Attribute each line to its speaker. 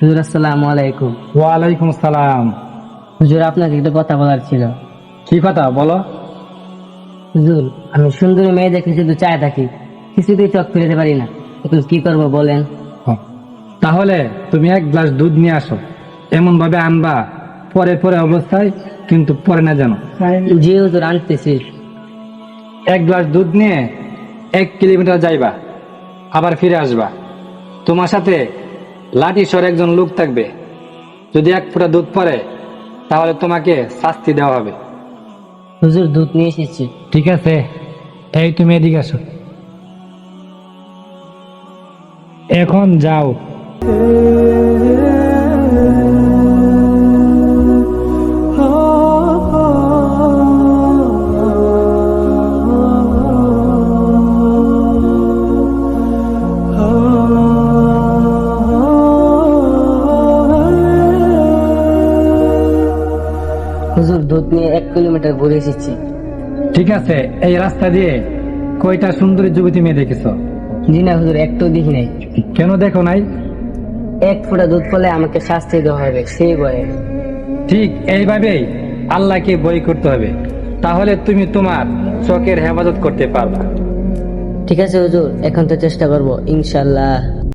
Speaker 1: হুজুর আসসালামু আলাইকুম।
Speaker 2: ওয়ালাইকুম আসসালাম।
Speaker 1: হুজুর আপনাকে একটা কথা বলার ছিল।
Speaker 2: কি কথা বলো?
Speaker 1: হুজুর আমি সুন্দরী মেয়ে দেখে শুধু চায় থাকি, কিছুতেই চোখ ফিরাতে পারি না। এখন কি করব বলেন?
Speaker 2: হ। তাহলে তুমি এক গ্লাস দুধ নিয়ে আসো, এমন ভাবে আনবা পরে পরে অবস্থায় কিন্তু পরে না যেন।
Speaker 1: জি হুজুর, আনতেছি।
Speaker 2: এক গ্লাস দুধ নিয়ে 1 কিলোমিটার যাইবা, আবার ফিরে আসবা। তোমার সাথে লাঠি সর একজন লোক থাকবে। যদি 1 ফোঁটা দুধ পড়ে তাহলে তোমাকে শাস্তি দেওয়া হবে।
Speaker 1: হুজুর দুধ নিয়ে এসেছি।
Speaker 2: ঠিক আছে, এই তুমি এদিকে আসো। এখন যাও।
Speaker 1: হুজুর দুধ নিয়ে 1 কিলোমিটার ঘুরে এসেছি।
Speaker 2: ঠিক আছে, এই রাস্তা দিয়ে কয়টা সুন্দরী যুবতী মেয়ে দেখেছো?
Speaker 1: জি না হুজুর, একটু দেখি নাই।
Speaker 2: কেন দেখো নাই?
Speaker 1: 1 ফোঁটা দুধ পড়লে আমাকে শাস্তি দেওয়া হবে সেই ভয়ে।
Speaker 2: ঠিক এইভাবেই আল্লাহকে বই করতে হবে, তাহলে তুমি তোমার চোখের হেফাজত করতে পারবা।
Speaker 1: ঠিক আছে হুজুর, এখন তো চেষ্টা করবো ইনশাল্লাহ।